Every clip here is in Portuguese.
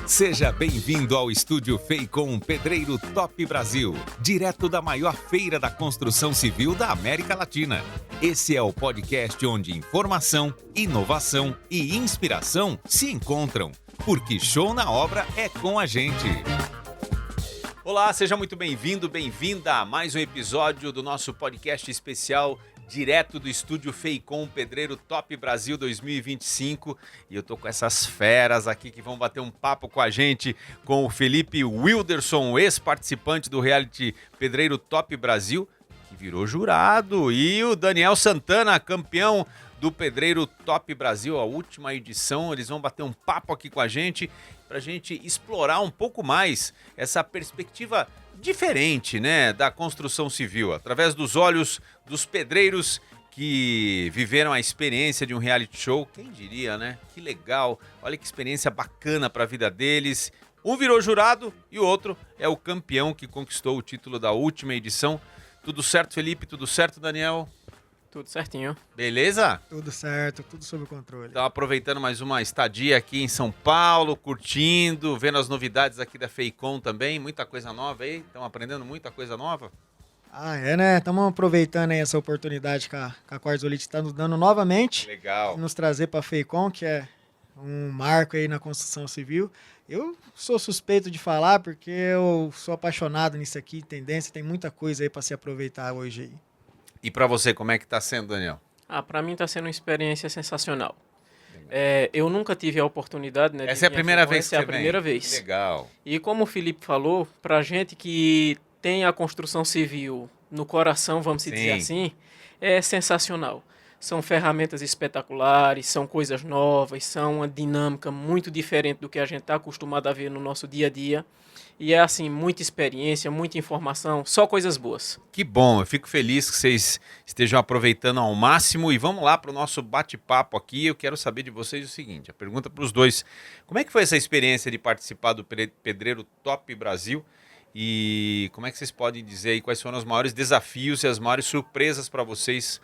Seja bem-vindo ao estúdio Feicom Pedreiro Top Brasil, direto da maior feira da construção civil da América Latina. Esse é o podcast onde informação, inovação e inspiração se encontram, porque show na obra é com a gente. Olá, seja muito bem-vindo, bem-vinda a mais um episódio do nosso podcast especial direto do estúdio Feicom Pedreiro Top Brasil 2025. E eu tô com essas feras aqui que vão bater um papo com a gente, com o Felipe Wilderson, ex-participante do reality Pedreiro Top Brasil, que virou jurado, e o Daniel Santana, campeão do Pedreiro Top Brasil, a última edição. Eles vão bater um papo aqui com a gente, pra gente explorar um pouco mais essa perspectiva diferente, né, da construção civil, através dos olhos dos pedreiros que viveram a experiência de um reality show. Quem diria, né? Que legal, olha que experiência bacana para a vida deles. Um virou jurado e o outro é o campeão que conquistou o título da última edição. Tudo certo, Felipe? Tudo certo, Daniel? Tudo certinho. Beleza? Tudo certo, tudo sob controle. Então, aproveitando mais uma estadia aqui em São Paulo, curtindo, vendo as novidades aqui da Feicom também, muita coisa nova aí, estão aprendendo muita coisa nova? Ah, é, né? Estamos aproveitando aí essa oportunidade que a Quartzolite está nos dando novamente. Legal. Nos trazer para a Feicom, que é um marco aí na construção civil. Eu sou suspeito de falar porque eu sou apaixonado nisso aqui, tendência, tem muita coisa aí para se aproveitar hoje aí. E para você, como é que tá sendo, Daniel? Para mim está sendo uma experiência sensacional. Eu nunca tive a oportunidade, né? Essa é a primeira vez que você vem? Essa é a primeira vez. Legal. E como o Felipe falou, pra gente que tem a construção civil no coração, vamos dizer assim, é sensacional. São ferramentas espetaculares, são coisas novas, são uma dinâmica muito diferente do que a gente está acostumado a ver no nosso dia a dia. E é assim, muita experiência, muita informação, só coisas boas. Que bom, eu fico feliz que vocês estejam aproveitando ao máximo. E vamos lá para o nosso bate-papo aqui. Eu quero saber de vocês o seguinte, a pergunta para os dois. Como é que foi essa experiência de participar do Pedreiro Top Brasil? E como é que vocês podem dizer aí quais foram os maiores desafios e as maiores surpresas para vocês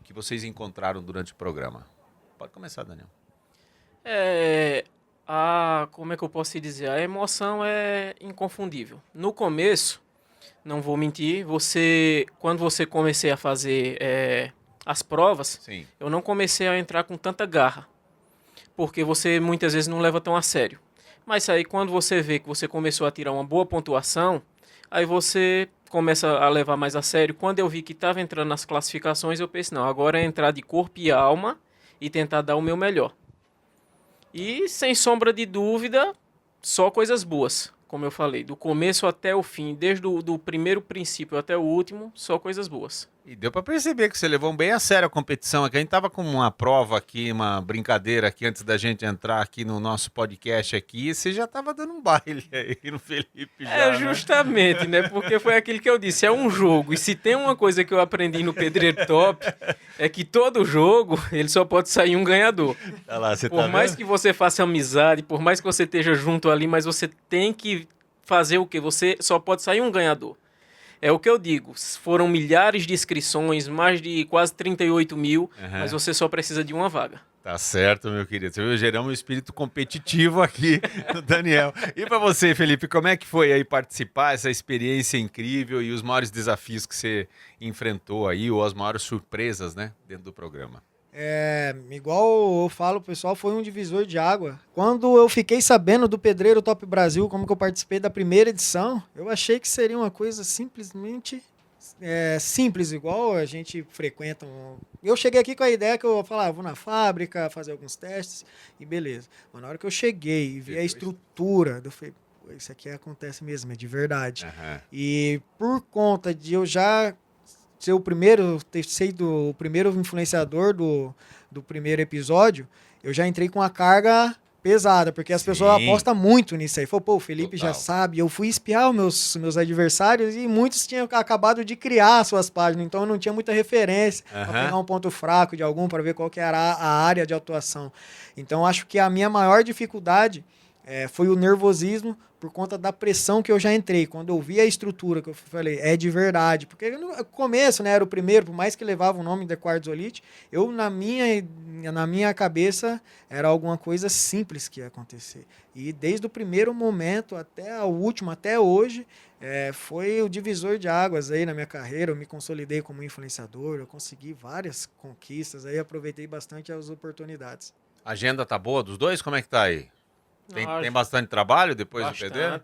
que vocês encontraram durante o programa? Pode começar, Daniel. Como é que eu posso te dizer? A emoção é inconfundível. No começo, não vou mentir, quando você comecei a fazer as provas, Sim. Eu não comecei a entrar com tanta garra, porque você muitas vezes não leva tão a sério. Mas aí quando você vê que você começou a tirar uma boa pontuação, aí você começa a levar mais a sério. Quando eu vi que estava entrando nas classificações, eu pensei, não, agora é entrar de corpo e alma e tentar dar o meu melhor. E, sem sombra de dúvida, só coisas boas, como eu falei. Do começo até o fim, desde o primeiro princípio até o último, só coisas boas. E deu para perceber que você levou bem a sério a competição aqui. A gente tava com uma prova aqui, uma brincadeira aqui antes da gente entrar aqui no nosso podcast aqui, e você já tava dando um baile aí no Felipe já, justamente, né? Porque foi aquilo que eu disse, é um jogo. E se tem uma coisa que eu aprendi no Pedreiro Top, é que todo jogo, ele só pode sair um ganhador. Olha lá, você por mais que você faça amizade, por mais que você esteja junto ali, mas você tem que fazer o quê? Você só pode sair um ganhador. É o que eu digo, foram milhares de inscrições, mais de quase 38 mil, mas você só precisa de uma vaga. Tá certo, meu querido. Você viu, geramos um espírito competitivo aqui no Daniel. E para você, Felipe, como é que foi aí participar, essa experiência incrível e os maiores desafios que você enfrentou aí, ou as maiores surpresas, né, dentro do programa? Igual eu falo, pessoal, foi um divisor de água. Quando eu fiquei sabendo do Pedreiro Top Brasil, como que eu participei da primeira edição, eu achei que seria uma coisa simplesmente simples, igual a gente frequenta. Eu cheguei aqui com a ideia que eu falava, vou na fábrica, fazer alguns testes e beleza. Mas na hora que eu cheguei e vi a estrutura, eu falei, isso aqui acontece mesmo, é de verdade. E por conta de eu já ser ter sido o primeiro influenciador do primeiro episódio, eu já entrei com a carga pesada, porque as pessoas apostam muito nisso aí. Falou, o Felipe já sabe. Eu fui espiar os meus adversários e muitos tinham acabado de criar suas páginas, então eu não tinha muita referência para pegar um ponto fraco de algum, para ver qual que era a área de atuação. Então acho que a minha maior dificuldade foi o nervosismo por conta da pressão que eu já entrei. Quando eu vi a estrutura, que eu falei, é de verdade. Porque no começo, né, era o primeiro, por mais que levava o nome de quartzolite, eu, na minha cabeça, era alguma coisa simples que ia acontecer. E desde o primeiro momento até o último, até hoje, foi o divisor de águas aí na minha carreira. Eu me consolidei como influenciador, eu consegui várias conquistas, aí aproveitei bastante as oportunidades. A agenda tá boa dos dois? Como é que tá aí? Tem Nossa, bastante trabalho depois do bastante. pedreiro?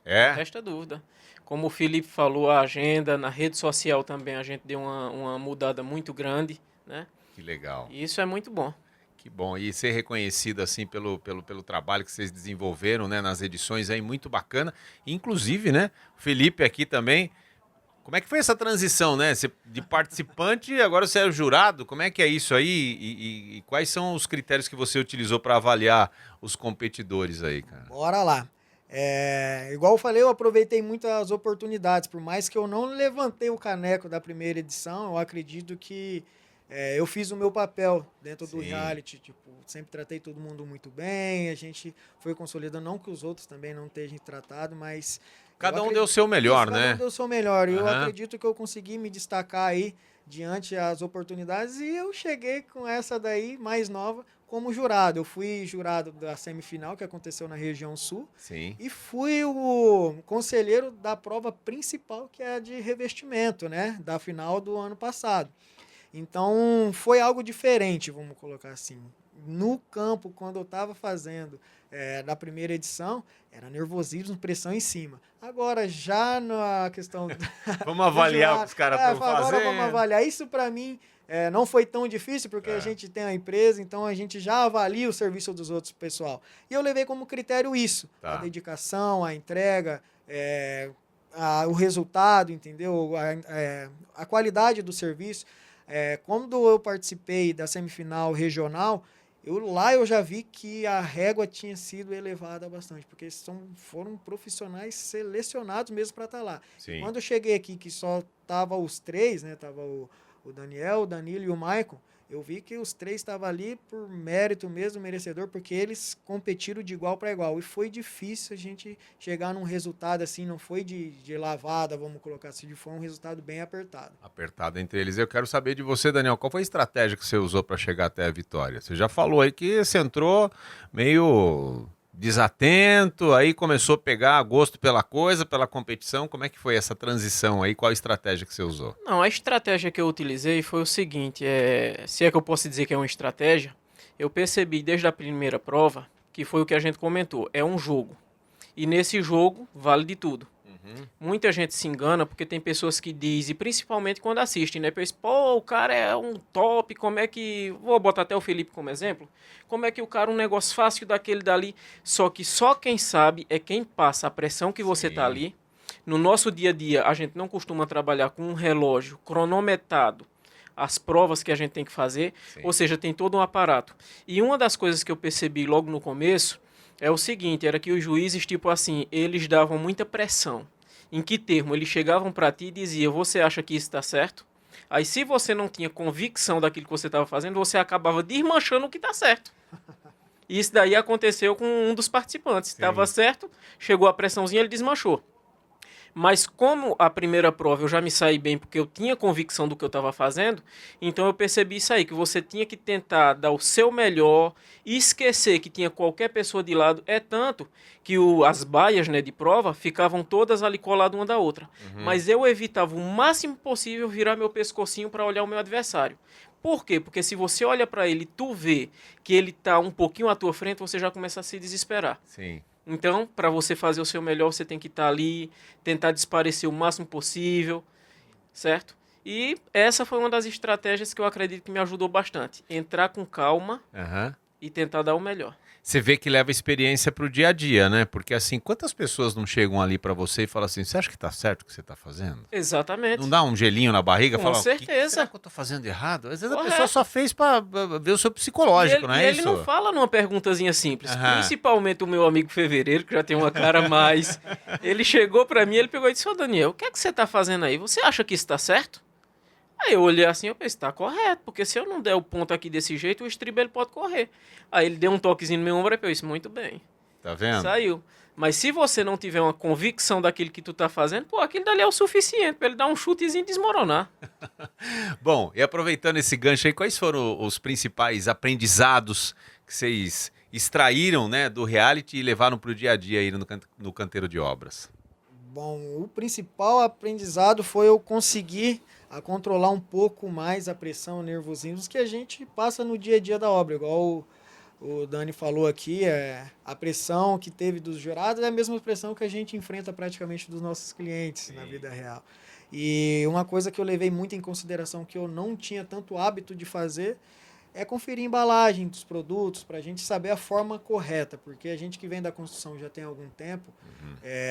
Não resta dúvida. Como o Felipe falou, a agenda, na rede social também a gente deu uma mudada muito grande, né? Que legal. E isso é muito bom. Que bom. E ser reconhecido assim pelo trabalho que vocês desenvolveram, né, nas edições aí, muito bacana. Inclusive, né, o Felipe aqui também. Como é que foi essa transição, né? Você, de participante, agora você é o jurado. Como é que é isso aí? E quais são os critérios que você utilizou para avaliar os competidores aí, cara? Bora lá. Igual eu falei, eu aproveitei muitas oportunidades. Por mais que eu não levantei o caneco da primeira edição, eu acredito que eu fiz o meu papel dentro do reality. Tipo, sempre tratei todo mundo muito bem. A gente foi consolidando, não que os outros também não estejam tratados, mas... Cada um deu o seu melhor, né? Cada um deu o seu melhor. E eu acredito que eu consegui me destacar aí diante as oportunidades. E eu cheguei com essa daí, mais nova, como jurado. Eu fui jurado da semifinal, que aconteceu na região sul. Sim. E fui o conselheiro da prova principal, que é a de revestimento, né? Da final do ano passado. Então, foi algo diferente, vamos colocar assim. No campo, quando eu estava fazendo da primeira edição, era nervosismo, pressão em cima. Agora, já na questão... Vamos avaliar o que os caras estão fazendo. Agora vamos avaliar. Isso, para mim, não foi tão difícil, porque a gente tem a empresa, então a gente já avalia o serviço dos outros pessoal. E eu levei como critério isso. A dedicação, a entrega, o resultado, entendeu? A qualidade do serviço. Quando eu participei da semifinal regional, eu já vi que a régua tinha sido elevada bastante, porque foram profissionais selecionados mesmo para estar lá. Quando eu cheguei aqui, que só tava os três, né? Tava o Daniel, o Danilo e o Maicon, eu vi que os três estavam ali por mérito mesmo, merecedor, porque eles competiram de igual para igual. E foi difícil a gente chegar num resultado assim, não foi de lavada, vamos colocar assim, foi um resultado bem apertado. Apertado entre eles. Eu quero saber de você, Daniel, qual foi a estratégia que você usou para chegar até a vitória? Você já falou aí que você entrou meio desatento, aí começou a pegar gosto pela coisa, pela competição. Como é que foi essa transição aí? Qual a estratégia que você usou? Não, a estratégia que eu utilizei foi o seguinte, se é que eu posso dizer que é uma estratégia, eu percebi desde a primeira prova, que foi o que a gente comentou, é um jogo. E nesse jogo vale de tudo. Muita gente se engana porque tem pessoas que dizem, principalmente quando assistem, né? Pensa, pô, o cara é um top, como é que... Vou botar até o Felipe como exemplo. Como é que o cara, um negócio fácil daquele dali, só que só quem sabe é quem passa a pressão que você tá ali. No nosso dia a dia, a gente não costuma trabalhar com um relógio cronometrado, as provas que a gente tem que fazer, ou seja, tem todo um aparato. E uma das coisas que eu percebi logo no começo é o seguinte, era que os juízes, tipo assim, eles davam muita pressão. Em que termo? Eles chegavam para ti e diziam, você acha que isso está certo? Aí se você não tinha convicção daquilo que você estava fazendo, você acabava desmanchando o que está certo. E isso daí aconteceu com um dos participantes. Estava certo, chegou a pressãozinha, ele desmanchou. Mas como a primeira prova eu já me saí bem porque eu tinha convicção do que eu estava fazendo, então eu percebi isso aí, que você tinha que tentar dar o seu melhor e esquecer que tinha qualquer pessoa de lado. É tanto que as baias, né, de prova ficavam todas ali coladas uma da outra. Mas eu evitava o máximo possível virar meu pescocinho para olhar o meu adversário. Por quê? Porque se você olha para ele e tu vê que ele está um pouquinho à tua frente, você já começa a se desesperar. Sim. Então, para você fazer o seu melhor, você tem que estar ali, tentar desaparecer o máximo possível, certo? E essa foi uma das estratégias que eu acredito que me ajudou bastante. Entrar com calma e tentar dar o melhor. Você vê que leva experiência para o dia a dia, né? Porque assim, quantas pessoas não chegam ali para você e falam assim, você acha que tá certo o que você tá fazendo? Exatamente. Não dá um gelinho na barriga? Com Fala, certeza. que será que eu tô fazendo errado? Às vezes a pessoa só fez para ver o seu psicológico, não é isso? Ele não fala numa perguntazinha simples. Principalmente o meu amigo Fevereiro, que já tem uma cara mais... Ele chegou para mim, ele pegou e disse, ô Daniel, o que é que você tá fazendo aí? Você acha que isso tá certo? Aí eu olhei assim, eu pensei, tá correto, porque se eu não der o ponto aqui desse jeito, o estribo ele pode correr. Aí ele deu um toquezinho no meu ombro e eu disse, muito bem. Tá vendo? Saiu. Mas se você não tiver uma convicção daquilo que tu tá fazendo, pô, aquilo dali é o suficiente pra ele dar um chutezinho e desmoronar. Bom, e aproveitando esse gancho aí, quais foram os principais aprendizados que vocês extraíram, né, do reality e levaram para o dia a dia aí no canteiro de obras? Bom, o principal aprendizado foi eu conseguir controlar um pouco mais a pressão, o nervosismo que a gente passa no dia a dia da obra. Igual o Dani falou aqui, a pressão que teve dos jurados é a mesma pressão que a gente enfrenta praticamente dos nossos clientes na vida real. E uma coisa que eu levei muito em consideração que eu não tinha tanto hábito de fazer é conferir a embalagem dos produtos para a gente saber a forma correta, porque a gente que vem da construção já tem algum tempo,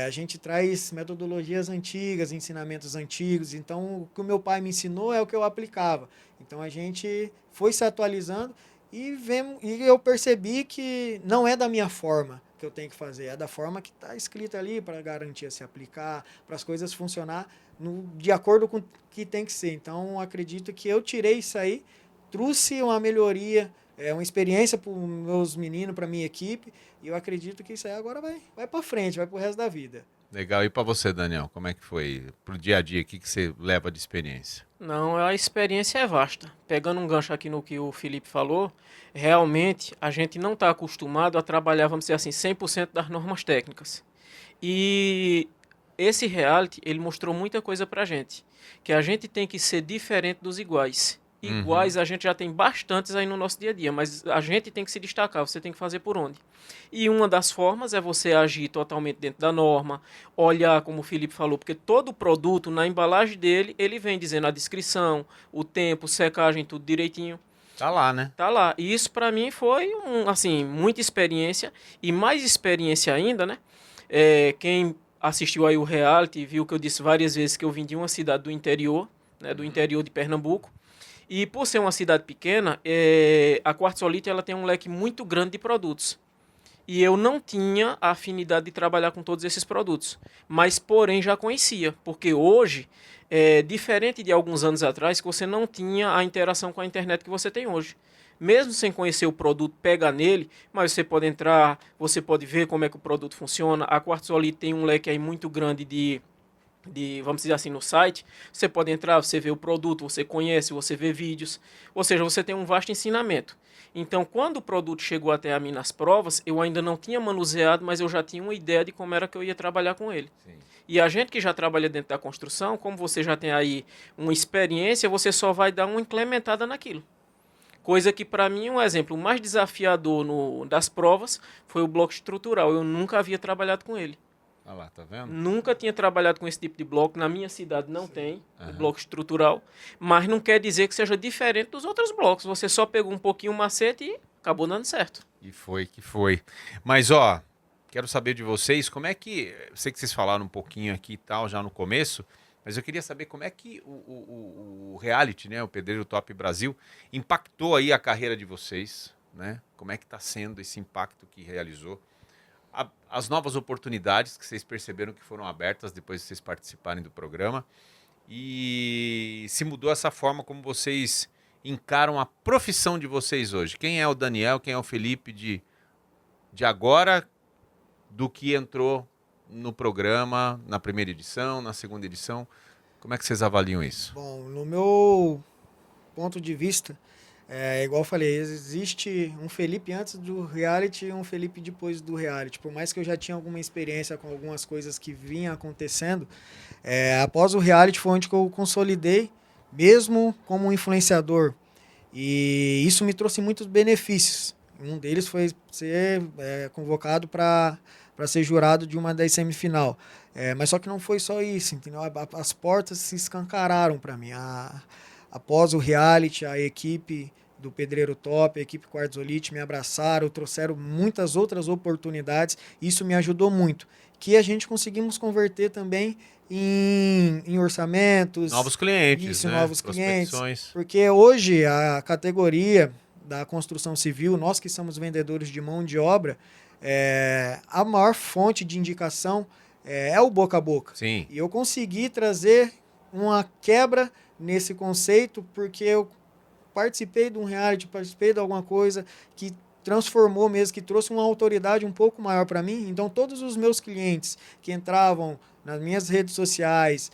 a gente traz metodologias antigas, ensinamentos antigos, então o que o meu pai me ensinou é o que eu aplicava. Então a gente foi se atualizando e eu percebi que não é da minha forma que eu tenho que fazer, é da forma que está escrita ali para a garantia se aplicar, para as coisas funcionar de acordo com o que tem que ser. Então acredito que eu tirei isso aí, trouxe uma melhoria, uma experiência para os meus meninos, para a minha equipe, e eu acredito que isso aí agora vai para frente, vai para o resto da vida. Legal. E para você, Daniel, como é que foi pro dia a dia? O que você leva de experiência? Não, a experiência é vasta. Pegando um gancho aqui no que o Felipe falou, realmente a gente não está acostumado a trabalhar, vamos dizer assim, 100% das normas técnicas. E esse reality, ele mostrou muita coisa pra gente, que a gente tem que ser diferente dos iguais. Iguais a gente já tem bastantes aí no nosso dia a dia, mas a gente tem que se destacar, você tem que fazer por onde. E uma das formas é você agir totalmente dentro da norma, olhar, como o Felipe falou, porque todo produto, na embalagem dele, ele vem dizendo a descrição, o tempo, secagem, tudo direitinho. Tá lá, né? Tá lá. E isso pra mim foi, assim, muita experiência, e mais experiência ainda, né? Quem assistiu aí o reality viu que eu disse várias vezes que eu vim de uma cidade do interior, né, do interior de Pernambuco. E por ser uma cidade pequena, a Quartzolite ela tem um leque muito grande de produtos. E eu não tinha a afinidade de trabalhar com todos esses produtos. Mas, porém, já conhecia. Porque hoje, diferente de alguns anos atrás, que você não tinha a interação com a internet que você tem hoje. Mesmo sem conhecer o produto, pega nele, mas você pode entrar, você pode ver como é que o produto funciona. A Quartzolite tem um leque aí muito grande de, vamos dizer assim, no site, você pode entrar, você vê o produto, você conhece, você vê vídeos, ou seja, você tem um vasto ensinamento. Então, quando o produto chegou até a mim nas provas, eu ainda não tinha manuseado, mas eu já tinha uma ideia de como era que eu ia trabalhar com ele. Sim. E a gente que já trabalha dentro da construção, como você já tem aí uma experiência, você só vai dar uma implementada naquilo. Coisa que, para mim, um exemplo mais desafiador das provas foi o bloco estrutural. Eu nunca havia trabalhado com ele. Olha lá, tá vendo? Nunca tinha trabalhado com esse tipo de bloco. Na minha cidade não tem o bloco estrutural. Mas não quer dizer que seja diferente dos outros blocos. Você só pegou um pouquinho o macete e acabou dando certo. E foi que foi. Mas, ó, quero saber de vocês, como é que... Eu sei que vocês falaram um pouquinho aqui e tal, já no começo, mas eu queria saber como é que o reality, né, o Pedreiro Top Brasil, impactou aí a carreira de vocês, né? Como é que está sendo esse impacto que realizou? As novas oportunidades que vocês perceberam que foram abertas depois de vocês participarem do programa, e se mudou essa forma como vocês encaram a profissão de vocês hoje. Quem é o Daniel, quem é o Felipe de agora, do que entrou no programa, na primeira edição, na segunda edição? Como é que vocês avaliam isso? Bom, no meu ponto de vista, igual eu falei, existe um Felipe antes do reality e um Felipe depois do reality. Por mais que eu já tinha alguma experiência com algumas coisas que vinham acontecendo, após o reality foi onde que eu consolidei, mesmo como influenciador. E isso me trouxe muitos benefícios. Um deles foi ser convocado para ser jurado de uma das semifinal. Mas só que não foi só isso, entendeu? As portas se escancararam para mim. Após o reality, a equipe do Pedreiro Top, a equipe Quartzolite me abraçaram, trouxeram muitas outras oportunidades. Isso me ajudou muito. Que a gente conseguimos converter também em orçamentos. Novos clientes, isso, né? Novos clientes. Porque hoje a categoria da construção civil, nós que somos vendedores de mão de obra, a maior fonte de indicação é o boca a boca. Sim. E eu consegui trazer uma quebra nesse conceito porque eu participei de um reality, participei de alguma coisa que transformou mesmo, que trouxe uma autoridade um pouco maior para mim. Então, todos os meus clientes que entravam nas minhas redes sociais,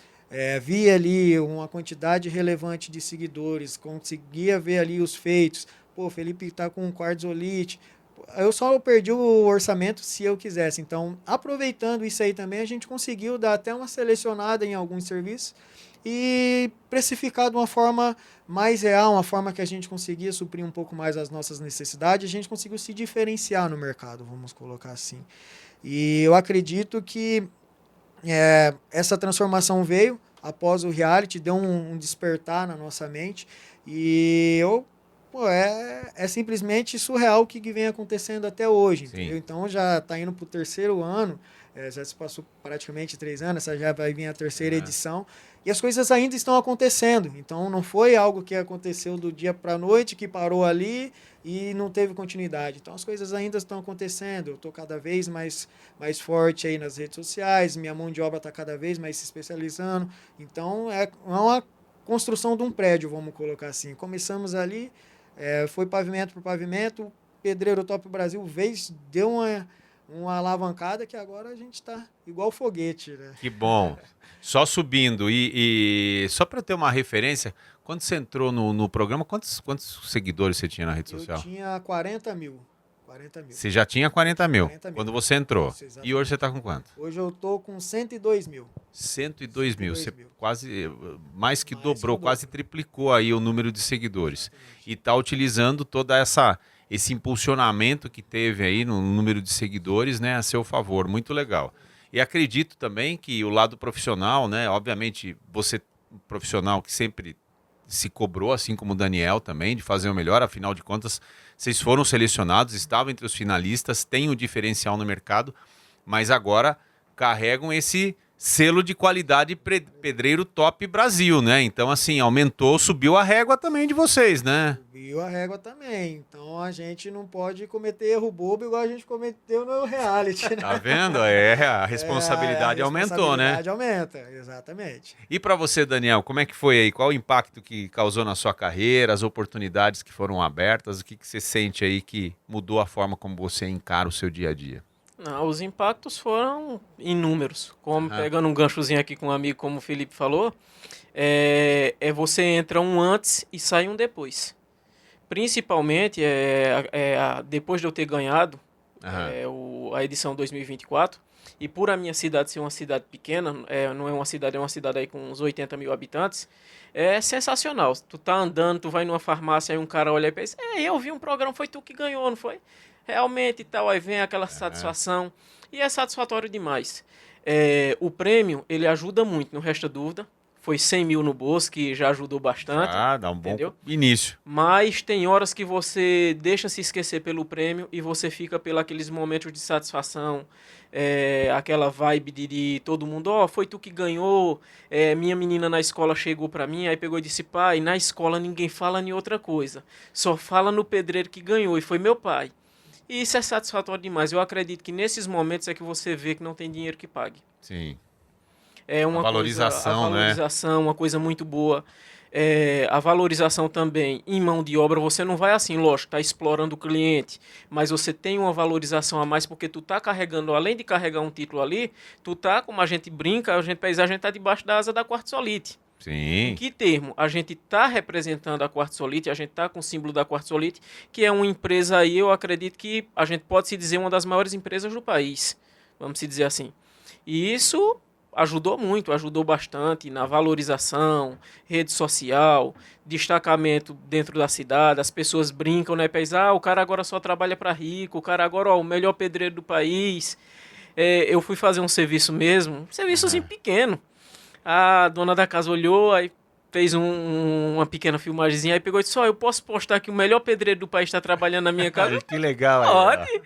via ali uma quantidade relevante de seguidores, conseguia ver ali os feitos. Pô, o Felipe está com um quartzolite. Eu só perdi o orçamento se eu quisesse. Então, aproveitando isso aí também, a gente conseguiu dar até uma selecionada em alguns serviços e precificar de uma forma mais real, uma forma que a gente conseguia suprir um pouco mais as nossas necessidades, a gente conseguiu se diferenciar no mercado, vamos colocar assim. E eu acredito que essa transformação veio após o reality, deu um despertar na nossa mente, e é simplesmente surreal o que vem acontecendo até hoje, entendeu? Então já está indo para o 3º ano, já se passou praticamente 3 anos, essa já vai vir a 3ª edição, e as coisas ainda estão acontecendo. Então não foi algo que aconteceu do dia para a noite, que parou ali e não teve continuidade. Então as coisas ainda estão acontecendo. Eu estou cada vez mais forte aí nas redes sociais, minha mão de obra está cada vez mais se especializando. Então é uma construção de um prédio, vamos colocar assim. Começamos ali, foi pavimento por pavimento, Pedreiro Top Brasil deu uma alavancada que agora a gente está igual foguete, né? Que bom. Só subindo. E só para ter uma referência, quando você entrou no programa, quantos seguidores você tinha na rede social? Eu tinha 40 mil. Você já tinha 40 mil 40 mil. quando você entrou. Isso, e hoje você está com quanto? Hoje eu estou com 102 mil. 102 mil. Você mil. quase, mais que dobrou, quase triplicou aí o número de seguidores. Exatamente. E está utilizando toda esse impulsionamento que teve aí no número de seguidores, né, a seu favor. Muito legal. E acredito também que o lado profissional, né, obviamente você profissional que sempre se cobrou, assim como o Daniel também, de fazer o melhor, afinal de contas, vocês foram selecionados, estavam entre os finalistas, têm o diferencial no mercado, mas agora carregam esse selo de qualidade Pedreiro Top Brasil, né? Então, assim, subiu a régua também de vocês, né? Subiu a régua também. Então, a gente não pode cometer erro bobo igual a gente cometeu no reality, né? Tá vendo? A responsabilidade aumentou, né? A responsabilidade aumenta, exatamente. E para você, Daniel, como é que foi aí? Qual o impacto que causou na sua carreira, as oportunidades que foram abertas? O que você sente aí que mudou a forma como você encara o seu dia a dia? Não, os impactos foram inúmeros. Como pegando um ganchozinho aqui com um amigo, como o Felipe falou, você entra um antes e sai um depois. Principalmente, depois de eu ter ganhado a edição 2024, e por a minha cidade ser uma cidade pequena, não é uma cidade aí com uns 80 mil habitantes, é sensacional. Tu tá andando, tu vai numa farmácia, aí um cara olha e pensa, eu vi um programa, foi tu que ganhou, não foi? Realmente e tal, aí vem aquela satisfação, e é satisfatório demais. O prêmio, ele ajuda muito, não resta dúvida. Foi 100 mil no bolso, que já ajudou bastante. Dá um bom entendeu? Início. Mas tem horas que você deixa se esquecer pelo prêmio e você fica pelos momentos de satisfação, aquela vibe de todo mundo, foi tu que ganhou, minha menina na escola chegou pra mim, aí pegou e disse, pai, na escola ninguém fala em outra coisa, só fala no pedreiro que ganhou, e foi meu pai. E isso é satisfatório demais. Eu acredito que nesses momentos é que você vê que não tem dinheiro que pague. Sim. É uma valorização, né? Uma coisa muito boa. A valorização também em mão de obra, você não vai assim, lógico, tá explorando o cliente, mas você tem uma valorização a mais porque tu tá carregando, além de carregar um título ali, tu tá, como a gente brinca, a gente tá debaixo da asa da quartzolite. Sim. Em que termo? A gente está representando a quartzolite, a gente está com o símbolo da quartzolite, que é uma empresa aí, eu acredito que a gente pode se dizer uma das maiores empresas do país, vamos se dizer assim. E isso ajudou muito, ajudou bastante na valorização, rede social, destacamento dentro da cidade, as pessoas brincam, né, o cara agora só trabalha para rico, o cara agora, o melhor pedreiro do país. Eu fui fazer um serviço mesmo, um serviçozinho pequeno. A dona da casa olhou, aí fez uma pequena filmagemzinha, aí pegou e disse, eu posso postar que o melhor pedreiro do país está trabalhando na minha casa? Que legal. Pode,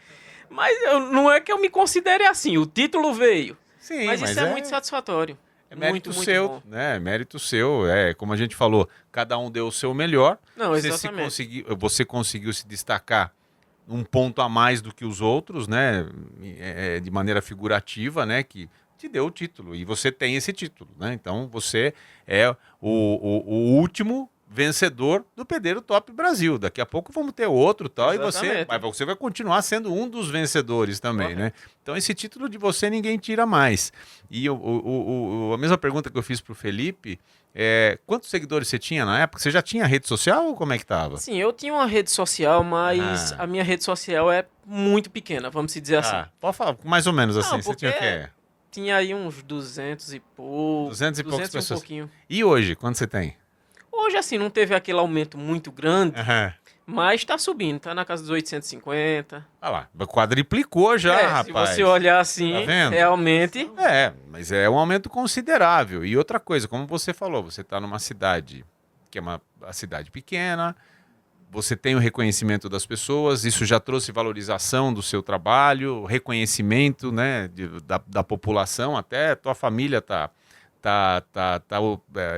mas não é que eu me considere assim, o título veio. Sim, mas isso é muito satisfatório. É mérito muito seu, bom. né? É mérito seu. Como a gente falou, cada um deu o seu melhor. Não, exatamente. Você conseguiu se destacar um ponto a mais do que os outros, né? De maneira figurativa, né? Que te deu o título. E você tem esse título, né? Então você é o último vencedor do Pedreiro Top Brasil. Daqui a pouco vamos ter outro tal, Exatamente. mas você vai continuar sendo um dos vencedores também, Correto. né? Então esse título de você ninguém tira mais. E a mesma pergunta que eu fiz pro Felipe, quantos seguidores você tinha na época? Você já tinha rede social ou como é que tava? Sim, eu tinha uma rede social, mas a minha rede social é muito pequena, vamos dizer assim. Pode falar, mais ou menos assim, Não, você tinha o quê? Tinha aí uns 200 e pouco. 200 e poucas 200 e um pessoas. pouquinho. E hoje, quanto você tem? Hoje, assim, não teve aquele aumento muito grande, Aham. mas tá subindo, tá na casa dos 850. Olha lá, quadriplicou já, rapaz. Se você olhar assim, Tá vendo? realmente. Mas é um aumento considerável. E outra coisa, como você falou, você está numa cidade que é uma cidade pequena, você tem o reconhecimento das pessoas, isso já trouxe valorização do seu trabalho, reconhecimento, né, da população, até tua família tá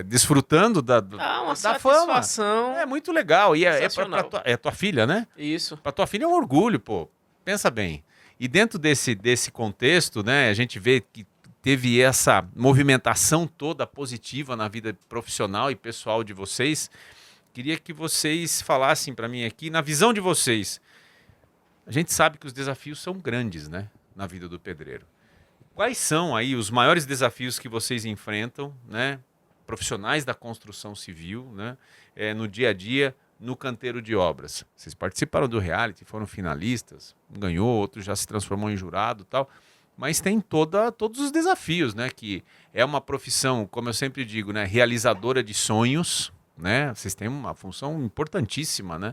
desfrutando da Uma da fama. satisfação. É muito legal. E é Sensacional. tua filha, né? Isso. Para tua filha é um orgulho, pô. Pensa bem. E dentro desse contexto, né, a gente vê que teve essa movimentação toda positiva na vida profissional e pessoal de vocês. Queria que vocês falassem para mim aqui, na visão de vocês. A gente sabe que os desafios são grandes, né, na vida do pedreiro. Quais são aí os maiores desafios que vocês enfrentam, né, profissionais da construção civil, né, no dia a dia, no canteiro de obras? Vocês participaram do reality, foram finalistas, ganhou, outro já se transformou em jurado e tal, mas tem todos os desafios, né, que é uma profissão, como eu sempre digo, né, realizadora de sonhos, né, vocês têm uma função importantíssima, né,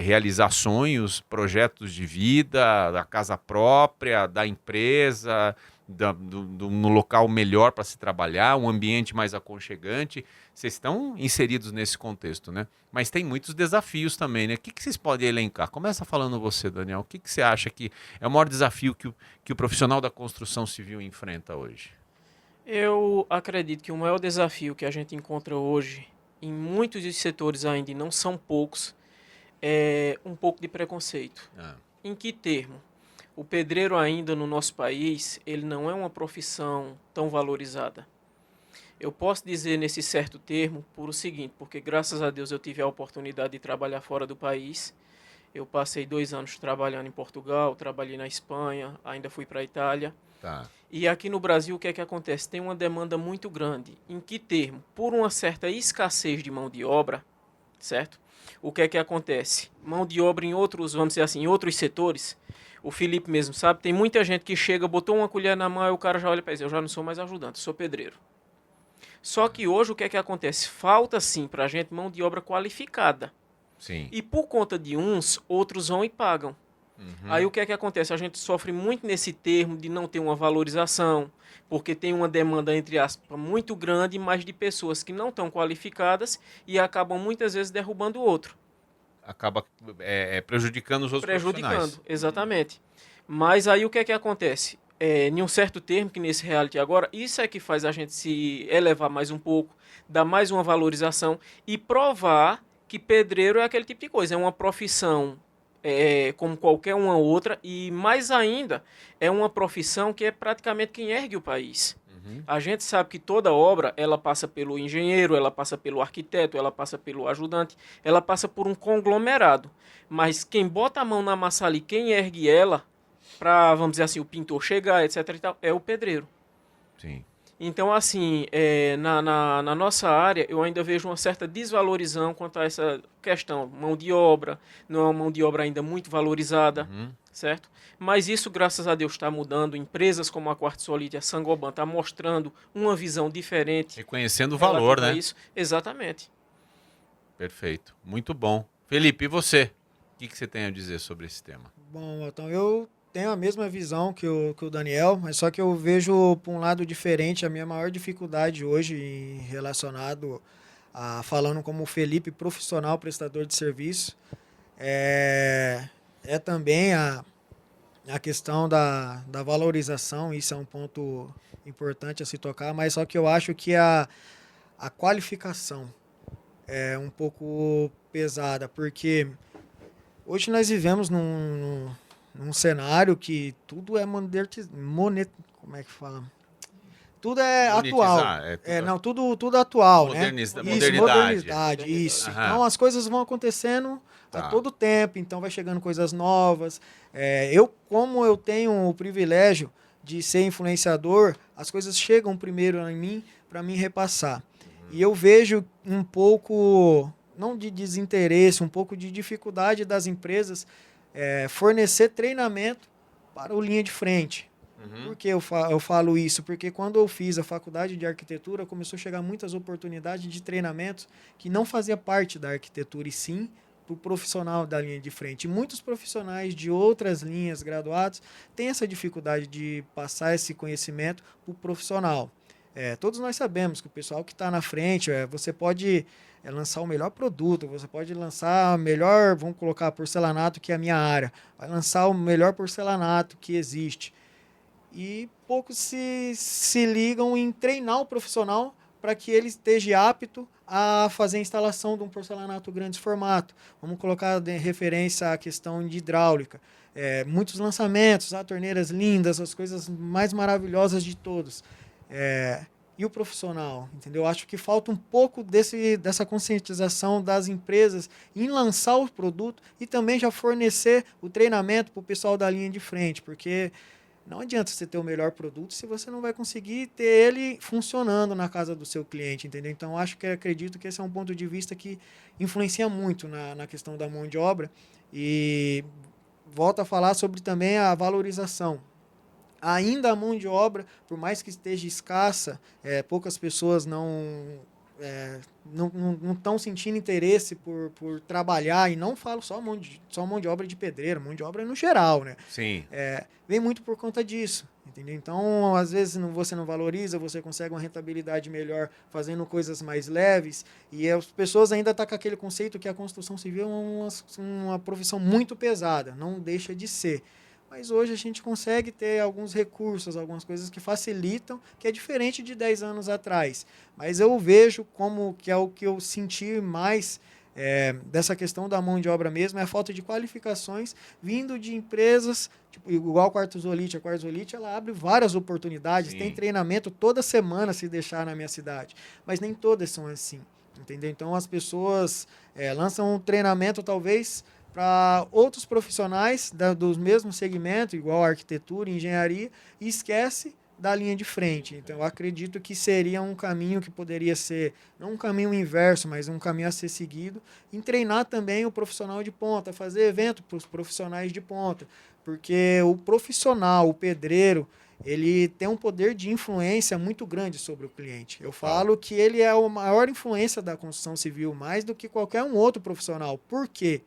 realizar sonhos, projetos de vida, da casa própria, da empresa, no local melhor para se trabalhar, um ambiente mais aconchegante. Vocês estão inseridos nesse contexto, né? Mas tem muitos desafios também, né? O que vocês podem elencar? Começa falando você, Daniel. O que você acha que é o maior desafio que o profissional da construção civil enfrenta hoje? Eu acredito que o maior desafio que a gente encontra hoje, em muitos dos setores ainda, e não são poucos, é um pouco de preconceito. Em que termo? O pedreiro ainda no nosso país, ele não é uma profissão tão valorizada. Eu posso dizer nesse certo termo por o seguinte, porque graças a Deus eu tive a oportunidade de trabalhar fora do país. Eu passei 2 anos trabalhando em Portugal, trabalhei na Espanha, ainda fui para a Itália. Tá. E aqui no Brasil o que é que acontece? Tem uma demanda muito grande. Em que termo? Por uma certa escassez de mão de obra, certo? O que é que acontece? Mão de obra em outros, vamos dizer assim, em outros setores. O Felipe mesmo sabe, tem muita gente que chega, botou uma colher na mão e o cara já olha para ele, eu já não sou mais ajudante, sou pedreiro. Só que hoje o que é que acontece? Falta sim para a gente mão de obra qualificada. Sim. E por conta de uns, outros vão e pagam. Aí o que é que acontece? A gente sofre muito nesse termo de não ter uma valorização, porque tem uma demanda, entre aspas, muito grande, mas de pessoas que não estão qualificadas e acabam muitas vezes derrubando o outro. Acaba prejudicando os outros profissionais. Prejudicando, exatamente. Mas aí o que é que acontece? Em um certo termo, que nesse reality agora, isso é que faz a gente se elevar mais um pouco, dar mais uma valorização e provar que pedreiro é aquele tipo de coisa, é uma profissão como qualquer uma outra e mais ainda, é uma profissão que é praticamente quem ergue o país. A gente sabe que toda obra, ela passa pelo engenheiro, ela passa pelo arquiteto, ela passa pelo ajudante, ela passa por um conglomerado. Mas quem bota a mão na massa ali, quem ergue ela, para, vamos dizer assim, o pintor chegar, etc. e tal, é o pedreiro. Sim. Então, assim, na nossa área, eu ainda vejo uma certa desvalorização quanto a essa questão. Mão de obra, não é uma mão de obra ainda muito valorizada, certo? Mas isso, graças a Deus, está mudando. Empresas como a Quartzo Solid e a Sangoban estão mostrando uma visão diferente. Reconhecendo o valor, né? Isso. Exatamente. Perfeito. Muito bom. Felipe, e você? O que você tem a dizer sobre esse tema? Bom, então eu tenho a mesma visão que o Daniel, mas só que eu vejo por um lado diferente. A minha maior dificuldade hoje relacionado a falando como Felipe, profissional, prestador de serviço, é também a questão da valorização. Isso é um ponto importante a se tocar, mas só que eu acho que a qualificação é um pouco pesada, porque hoje nós vivemos num cenário que tudo é como é que fala? tudo é Monetizar, atual. é tudo- Não, tudo atual, né? Modernidade. Modernidade, isso. Aham. Então as coisas vão acontecendo Tá. a todo tempo, então vai chegando coisas novas. Como eu tenho o privilégio de ser influenciador, as coisas chegam primeiro em mim para mim repassar. E eu vejo um pouco, não de desinteresse, um pouco de dificuldade das empresas fornecer treinamento para o linha de frente. Por que eu falo isso? Porque quando eu fiz a faculdade de arquitetura, começou a chegar muitas oportunidades de treinamentos que não fazia parte da arquitetura, e sim para o profissional da linha de frente. E muitos profissionais de outras linhas graduados têm essa dificuldade de passar esse conhecimento para o profissional. Todos nós sabemos que o pessoal que está na frente, você pode lançar o melhor produto, você pode lançar o melhor, vamos colocar porcelanato, que é a minha área, vai lançar o melhor porcelanato que existe. E poucos se ligam em treinar o profissional para que ele esteja apto a fazer a instalação de um porcelanato grande formato. Vamos colocar de referência à questão de hidráulica. Muitos lançamentos, torneiras lindas, as coisas mais maravilhosas de todos. E o profissional, entendeu? Acho que falta um pouco dessa conscientização das empresas em lançar o produto e também já fornecer o treinamento para o pessoal da linha de frente, porque não adianta você ter o melhor produto se você não vai conseguir ter ele funcionando na casa do seu cliente, entendeu? Então, acredito que esse é um ponto de vista que influencia muito na questão da mão de obra. E volto a falar sobre também a valorização. Ainda a mão de obra, por mais que esteja escassa, poucas pessoas não estão sentindo interesse por trabalhar, e não falo só mão de obra de pedreiro, mão de obra no geral, né? Sim. Vem muito por conta disso, entendeu? Então, às vezes você não valoriza, você consegue uma rentabilidade melhor fazendo coisas mais leves, e as pessoas ainda estão com aquele conceito que a construção civil é uma profissão muito pesada, não deixa de ser. Mas hoje a gente consegue ter alguns recursos, algumas coisas que facilitam, que é diferente de 10 anos atrás. Mas eu vejo como que é o que eu senti mais dessa questão da mão de obra mesmo, é a falta de qualificações vindo de empresas, tipo, igual a Quartzolite. A Quartzolite, ela abre várias oportunidades, Sim. tem treinamento toda semana se deixar na minha cidade, mas nem todas são assim, entendeu? Então as pessoas lançam um treinamento talvez para outros profissionais dos mesmos segmentos, igual arquitetura, engenharia, e esquece da linha de frente. Então, eu acredito que seria um caminho que poderia ser, não um caminho inverso, mas um caminho a ser seguido, em treinar também o profissional de ponta, fazer evento para os profissionais de ponta, porque o profissional, o pedreiro, ele tem um poder de influência muito grande sobre o cliente. Eu falo que ele é a maior influência da construção civil, mais do que qualquer um outro profissional. Por quê?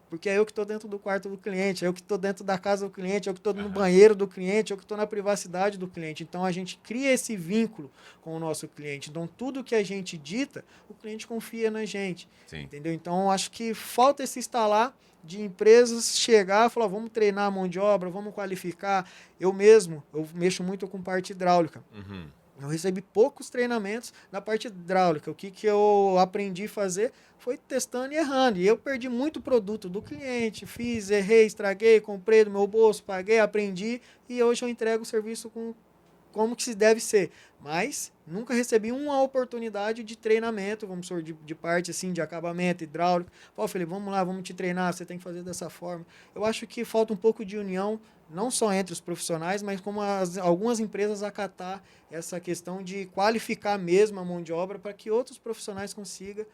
Porque é eu que estou dentro do quarto do cliente, é eu que estou dentro da casa do cliente, é eu que estou no banheiro do cliente, é eu que estou na privacidade do cliente. Então, a gente cria esse vínculo com o nosso cliente. Então, tudo que a gente dita, o cliente confia na gente. Sim. Entendeu? Então, acho que falta esse instalar de empresas chegar e falar, vamos treinar a mão de obra, vamos qualificar. Eu mexo muito com parte hidráulica. Eu recebi poucos treinamentos na parte hidráulica. O que eu aprendi a fazer foi testando e errando. E eu perdi muito produto do cliente. Fiz, errei, estraguei, comprei do meu bolso, paguei, aprendi. E hoje eu entrego o serviço como que se deve ser. Mas nunca recebi uma oportunidade de treinamento, vamos supor, de parte assim, de acabamento hidráulico. Pô, Felipe, vamos lá, vamos te treinar, você tem que fazer dessa forma. Eu acho que falta um pouco de união, não só entre os profissionais, mas como algumas empresas acatar essa questão de qualificar mesmo a mão de obra para que outros profissionais consigam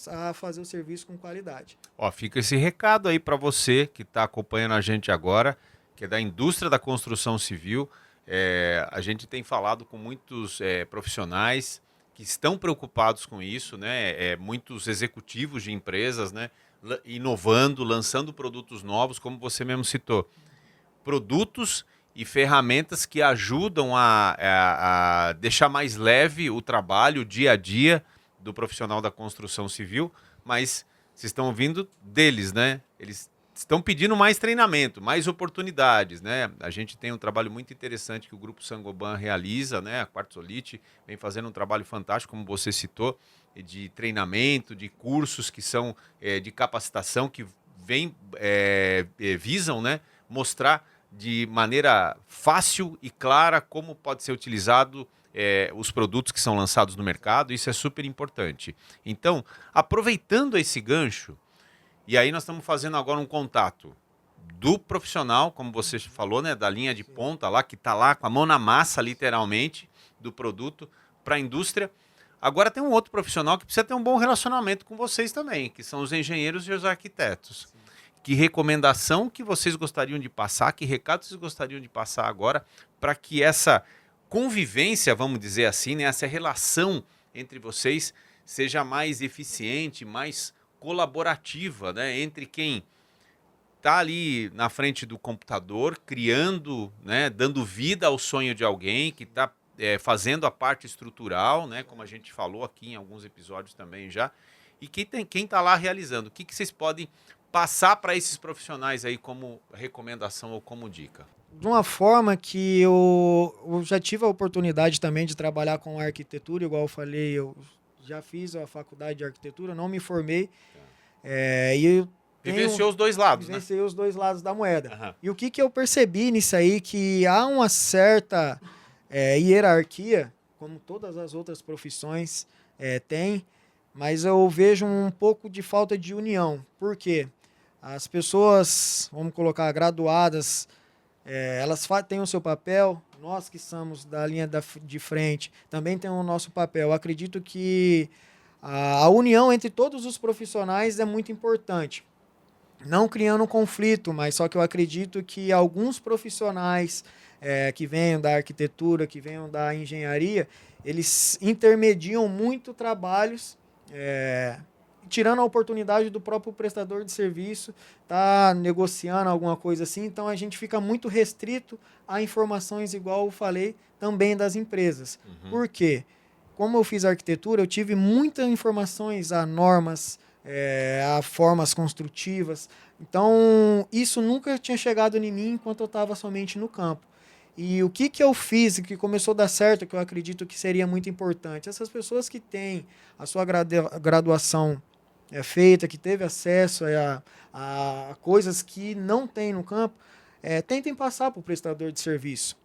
a fazer o serviço com qualidade. Ó, fica esse recado aí para você que está acompanhando a gente agora, que é da indústria da construção civil. A gente tem falado com muitos profissionais que estão preocupados com isso, né? Muitos executivos de empresas, né? Inovando, lançando produtos novos, como você mesmo citou. Produtos e ferramentas que ajudam a deixar mais leve o trabalho, o dia a dia do profissional da construção civil, mas vocês estão ouvindo deles, né? Eles estão pedindo mais treinamento, mais oportunidades, né? A gente tem um trabalho muito interessante que o Grupo Saint-Gobain realiza, né? A Quartzolite vem fazendo um trabalho fantástico, como você citou, de treinamento, de cursos que são de capacitação, que visam, né, mostrar de maneira fácil e clara como pode ser utilizado os produtos que são lançados no mercado, isso é super importante. Então, aproveitando esse gancho, e aí nós estamos fazendo agora um contato do profissional, como você falou, né, da linha de ponta lá, que está lá com a mão na massa, literalmente, do produto, para a indústria. Agora tem um outro profissional que precisa ter um bom relacionamento com vocês também, que são os engenheiros e os arquitetos. Sim. Que recomendação que vocês gostariam de passar, que recado vocês gostariam de passar agora para que essa convivência, vamos dizer assim, né, essa relação entre vocês seja mais eficiente, mais colaborativa, né, entre quem está ali na frente do computador, criando, né, dando vida ao sonho de alguém, que está fazendo a parte estrutural, né, como a gente falou aqui em alguns episódios também já, e quem está lá realizando. O que vocês podem passar para esses profissionais aí como recomendação ou como dica? De uma forma que eu já tive a oportunidade também de trabalhar com arquitetura, igual eu falei, eu já fiz a faculdade de arquitetura, não me formei, e eu vivenciou os dois lados, né? Vivenciei os dois lados da moeda. Uhum. E o que eu percebi nisso aí, que há uma certa hierarquia, como todas as outras profissões têm, mas eu vejo um pouco de falta de união. Por quê? As pessoas, vamos colocar, graduadas, elas têm o seu papel, nós que somos da linha de frente também temos o nosso papel. Eu acredito que a união entre todos os profissionais é muito importante. Não criando um conflito, mas só que eu acredito que alguns profissionais que venham da arquitetura, que venham da engenharia, eles intermediam muito trabalhos, tirando a oportunidade do próprio prestador de serviço tá negociando alguma coisa assim. Então a gente fica muito restrito a informações, igual eu falei, também das empresas. Uhum. Por quê? Como eu fiz arquitetura, eu tive muitas informações a normas, a formas construtivas. Então, isso nunca tinha chegado em mim enquanto eu estava somente no campo. E o que eu fiz, que começou a dar certo, que eu acredito que seria muito importante, essas pessoas que têm a sua graduação feita, que teve acesso a coisas que não tem no campo, tentem passar para o prestador de serviço.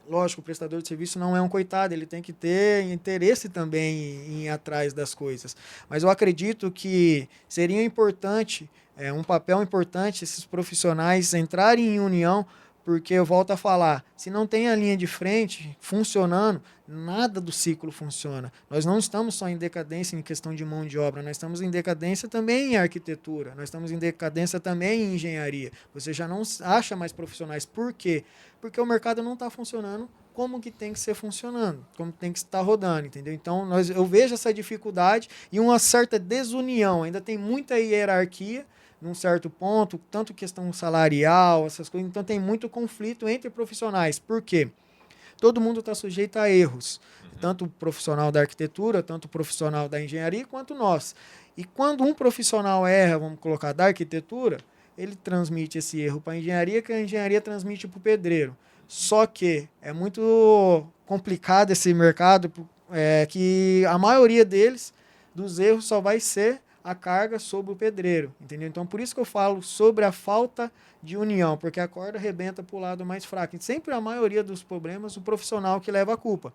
Lógico, o prestador de serviço não é um coitado, ele tem que ter interesse também em ir atrás das coisas. Mas eu acredito que seria importante, um papel importante, esses profissionais entrarem em união, porque eu volto a falar, se não tem a linha de frente funcionando, nada do ciclo funciona. Nós não estamos só em decadência em questão de mão de obra, nós estamos em decadência também em arquitetura, nós estamos em decadência também em engenharia. Você já não acha mais profissionais. Por quê? Porque o mercado não está funcionando como que tem que ser funcionando, como tem que estar rodando, entendeu? Então, eu vejo essa dificuldade e uma certa desunião, ainda tem muita hierarquia, num certo ponto, tanto questão salarial, essas coisas, então tem muito conflito entre profissionais. Por quê? Todo mundo está sujeito a erros, tanto o profissional da arquitetura, tanto o profissional da engenharia, quanto nós. E quando um profissional erra, vamos colocar, da arquitetura, ele transmite esse erro para a engenharia, que a engenharia transmite para o pedreiro. Só que é muito complicado esse mercado, que a maioria dos erros só vai ser a carga sobre o pedreiro, entendeu? Então, por isso que eu falo sobre a falta de união, porque a corda arrebenta para o lado mais fraco. E sempre a maioria dos problemas, o profissional que leva a culpa.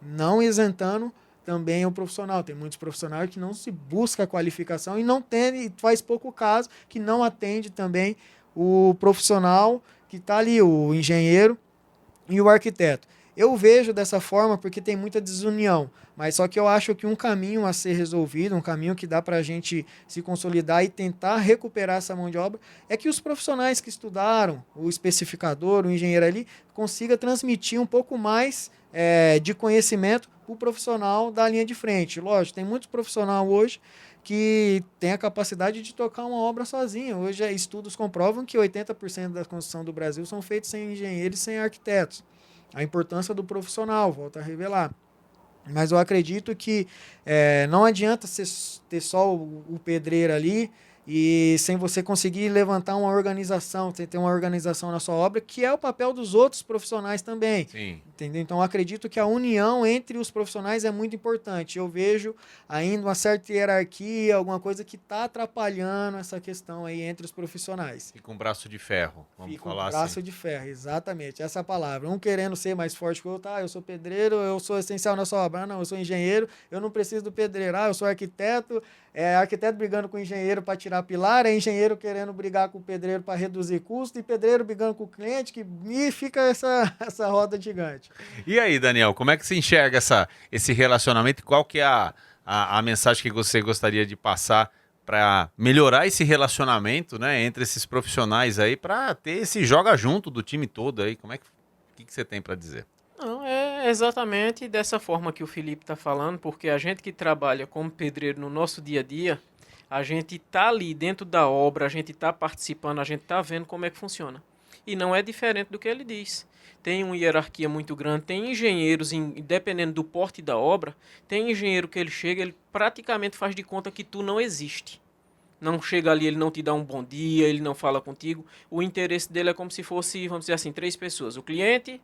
Não isentando também o profissional. Tem muitos profissionais que não se busca a qualificação e não tem, e faz pouco caso, que não atende também o profissional que está ali, o engenheiro e o arquiteto. Eu vejo dessa forma porque tem muita desunião, mas só que eu acho que um caminho a ser resolvido, um caminho que dá para a gente se consolidar e tentar recuperar essa mão de obra, é que os profissionais que estudaram, o especificador, o engenheiro ali, consiga transmitir um pouco mais de conhecimento para o profissional da linha de frente. Lógico, tem muito profissional hoje que tem a capacidade de tocar uma obra sozinho. Hoje estudos comprovam que 80% da construção do Brasil são feitos sem engenheiros e sem arquitetos. A importância do profissional, volto a revelar. Mas eu acredito que não adianta ter só o pedreiro ali e sem você conseguir levantar uma organização, sem ter uma organização na sua obra, que é o papel dos outros profissionais também. Sim. Entendeu? Então, eu acredito que a união entre os profissionais é muito importante. Eu vejo ainda uma certa hierarquia, alguma coisa que está atrapalhando essa questão aí entre os profissionais. Fica um braço de ferro, vamos Fica um falar braço assim. de ferro, exatamente. Essa é a palavra. Um querendo ser mais forte que o outro. Eu sou pedreiro, eu sou essencial na sua obra. Não, eu sou engenheiro, eu não preciso do pedreiro. Eu sou arquiteto, arquiteto brigando com o engenheiro para tirar pilar, é engenheiro querendo brigar com o pedreiro para reduzir custo, e pedreiro brigando com o cliente, e fica essa roda gigante. E aí, Daniel, como é que você enxerga esse relacionamento e qual que é a mensagem que você gostaria de passar para melhorar esse relacionamento, né, entre esses profissionais aí, para ter esse joga junto do time todo aí? O que você tem para dizer? Não, é exatamente dessa forma que o Felipe está falando, porque a gente que trabalha como pedreiro no nosso dia a dia, a gente está ali dentro da obra, a gente está participando, a gente está vendo como é que funciona. E não é diferente do que ele diz. Tem uma hierarquia muito grande, tem engenheiros, dependendo do porte da obra, tem engenheiro que ele chega, ele praticamente faz de conta que tu não existe. Não chega ali, ele não te dá um bom dia, ele não fala contigo. O interesse dele é como se fosse, vamos dizer assim, 3 pessoas. O cliente,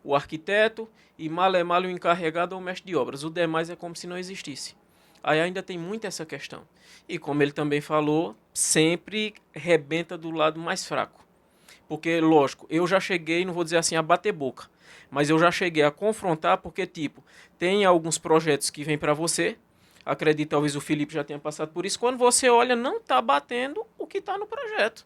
o arquiteto e mal o encarregado ou o mestre de obras. O demais é como se não existisse. Aí ainda tem muito essa questão. E como ele também falou, sempre rebenta do lado mais fraco. Porque, lógico, eu já cheguei, não vou dizer assim, a bater boca, mas eu já cheguei a confrontar porque, tipo, tem alguns projetos que vêm para você, acredito talvez o Felipe já tenha passado por isso, quando você olha, não está batendo o que está no projeto.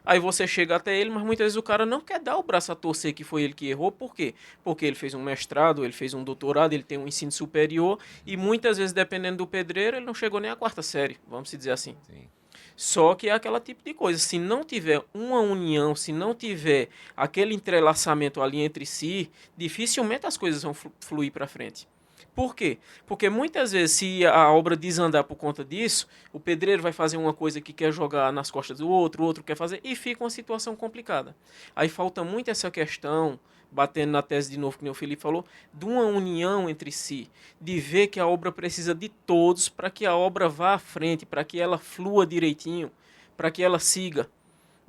Aí você chega até ele, mas muitas vezes o cara não quer dar o braço a torcer que foi ele que errou. Por quê? Porque ele fez um mestrado, ele fez um doutorado, ele tem um ensino superior e muitas vezes, dependendo do pedreiro, ele não chegou nem à 4ª série, vamos dizer assim. Sim. Só que é aquela tipo de coisa, se não tiver uma união, se não tiver aquele entrelaçamento ali entre si, dificilmente as coisas vão fluir para frente. Por quê? Porque muitas vezes, se a obra desandar por conta disso, o pedreiro vai fazer uma coisa que quer jogar nas costas do outro, o outro quer fazer, e fica uma situação complicada. Aí falta muito essa questão, batendo na tese de novo, que nem o Felipe falou, de uma união entre si, de ver que a obra precisa de todos para que a obra vá à frente, para que ela flua direitinho, para que ela siga,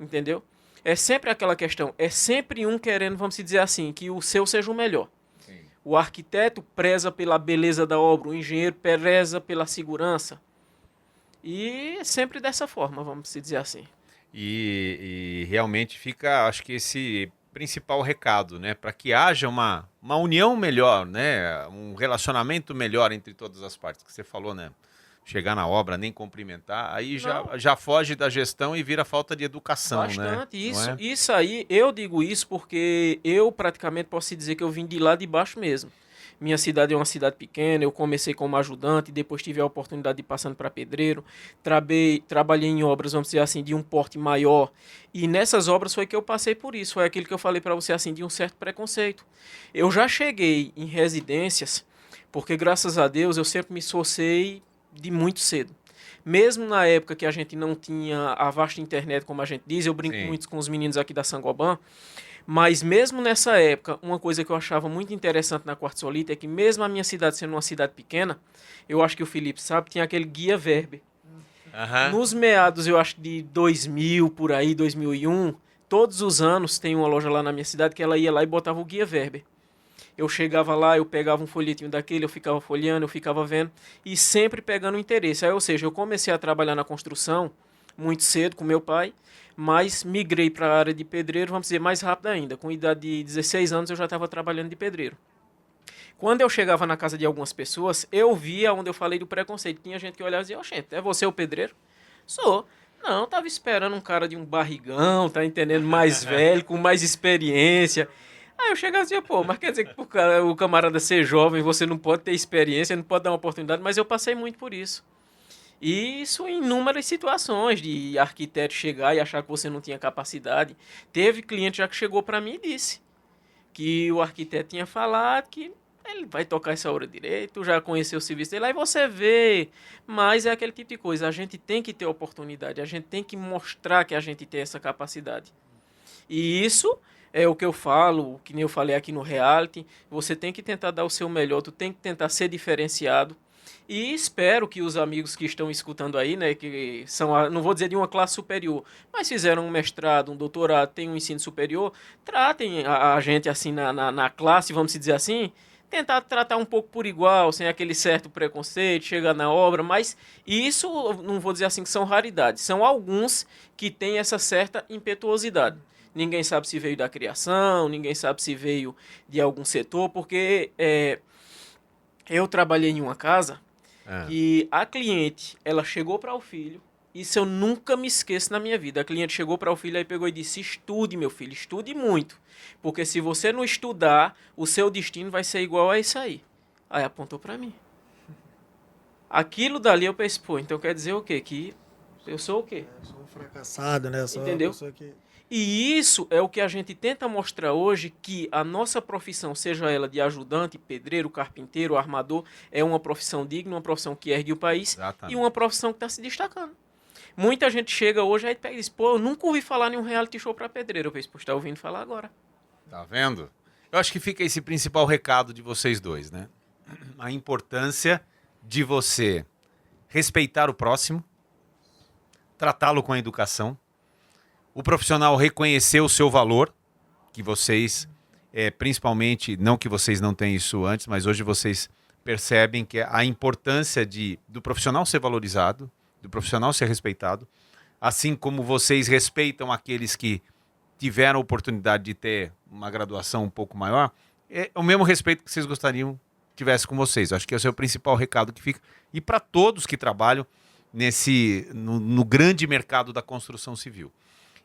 entendeu? É sempre aquela questão, é sempre um querendo, vamos dizer assim, que o seu seja o melhor. O arquiteto preza pela beleza da obra, o engenheiro preza pela segurança. E é sempre dessa forma, vamos dizer assim. E realmente fica, acho que esse principal recado, né, para que haja uma união melhor, né, um relacionamento melhor entre todas as partes, que você falou, né, chegar na obra, nem cumprimentar, aí já foge da gestão e vira falta de educação, bastante, né? isso, Não é? isso aí, eu digo isso porque eu praticamente posso dizer que eu vim de lá de baixo mesmo. Minha cidade é uma cidade pequena, eu comecei como ajudante, depois tive a oportunidade de ir passando para pedreiro, trabalhei em obras, vamos dizer assim, de um porte maior, e nessas obras foi que eu passei por isso, foi aquilo que eu falei para você, assim, de um certo preconceito. Eu já cheguei em residências, porque graças a Deus eu sempre me esforcei de muito cedo. Mesmo na época que a gente não tinha a vasta internet, como a gente diz, eu brinco muito com os meninos aqui da Sangoban, mas mesmo nessa época, uma coisa que eu achava muito interessante na Quartzolite é que mesmo a minha cidade sendo uma cidade pequena, eu acho que o Felipe sabe, tinha aquele guia Verbe. Nos meados, eu acho, de 2000, por aí, 2001, todos os anos tem uma loja lá na minha cidade que ela ia lá e botava o guia Verbe. Eu chegava lá, eu pegava um folhetinho daquele, eu ficava folheando, eu ficava vendo e sempre pegando interesse. Aí, ou seja, eu comecei a trabalhar na construção muito cedo com meu pai, mas migrei para a área de pedreiro, vamos dizer, mais rápido ainda. Com idade de 16 anos eu já estava trabalhando de pedreiro. Quando eu chegava na casa de algumas pessoas, eu via onde eu falei do preconceito. Tinha gente que olhava e dizia, oxente, é você o pedreiro? Sou. Não, tava esperando um cara de um barrigão, tá entendendo, mais velho, com mais experiência. Aí eu chegava e dizia, pô, mas quer dizer que o camarada ser jovem, você não pode ter experiência, não pode dar uma oportunidade, mas eu passei muito por isso. E isso em inúmeras situações, de arquiteto chegar e achar que você não tinha capacidade. Teve cliente já que chegou para mim e disse que o arquiteto tinha falado que ele vai tocar essa obra direito, já conheceu o serviço dele, aí você vê. Mas é aquele tipo de coisa, a gente tem que ter oportunidade, a gente tem que mostrar que a gente tem essa capacidade. E isso é o que eu falo, que nem eu falei aqui no reality, você tem que tentar dar o seu melhor, tu tem que tentar ser diferenciado. E espero que os amigos que estão escutando aí, né, que são, não vou dizer de uma classe superior, mas fizeram um mestrado, um doutorado, têm um ensino superior, tratem a gente assim na classe, vamos dizer assim, tentar tratar um pouco por igual, sem aquele certo preconceito, chegar na obra, mas isso, não vou dizer assim que são raridades, são alguns que têm essa certa impetuosidade. Ninguém sabe se veio da criação, ninguém sabe se veio de algum setor, porque eu trabalhei em uma casa que a cliente, ela chegou para o filho, isso eu nunca me esqueço na minha vida, a cliente chegou para o filho e pegou e disse, estude, meu filho, estude muito, porque se você não estudar, o seu destino vai ser igual a isso aí. Aí apontou para mim. Aquilo dali eu pensei, pô, então quer dizer o quê? Que eu sou o quê? Eu sou um fracassado, né? Eu sou Entendeu? uma pessoa que... E isso é o que a gente tenta mostrar hoje, que a nossa profissão, seja ela de ajudante, pedreiro, carpinteiro, armador, é uma profissão digna, uma profissão que ergue o país. Exatamente. E uma profissão que está se destacando. Muita gente chega hoje e pega e diz, pô, eu nunca ouvi falar em um reality show para pedreiro. Eu penso, pô, está ouvindo falar agora. Tá vendo? Eu acho que fica esse principal recado de vocês dois, né? A importância de você respeitar o próximo, tratá-lo com a educação, o profissional reconhecer o seu valor, que vocês, principalmente, não que vocês não tenham isso antes, mas hoje vocês percebem que a importância do profissional ser valorizado, do profissional ser respeitado, assim como vocês respeitam aqueles que tiveram a oportunidade de ter uma graduação um pouco maior, é o mesmo respeito que vocês gostariam que tivesse com vocês. Acho que esse é o principal recado que fica. E para todos que trabalham no grande mercado da construção civil.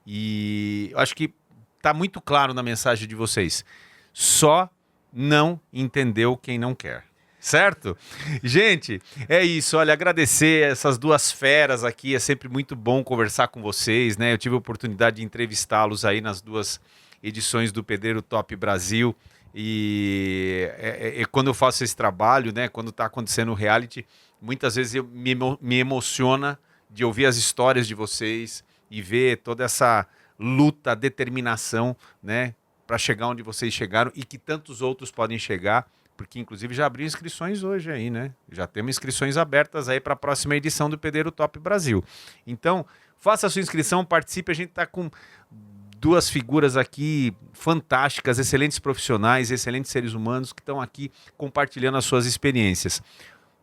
E eu acho que está muito claro na mensagem de vocês. Só não entendeu quem não quer. Certo? Gente, é isso. Olha, agradecer essas duas feras aqui. É sempre muito bom conversar com vocês, né? Eu tive a oportunidade de entrevistá-los aí nas duas edições do Pedreiro Top Brasil. E quando eu faço esse trabalho, né? Quando está acontecendo o reality, muitas vezes me emociona de ouvir as histórias de vocês e ver toda essa luta, determinação, né? Para chegar onde vocês chegaram e que tantos outros podem chegar. Porque, inclusive, já abriu inscrições hoje aí, né? Já temos inscrições abertas aí para a próxima edição do Pedreiro Top Brasil. Então, faça a sua inscrição, participe. A gente está com duas figuras aqui fantásticas, excelentes profissionais, excelentes seres humanos que estão aqui compartilhando as suas experiências.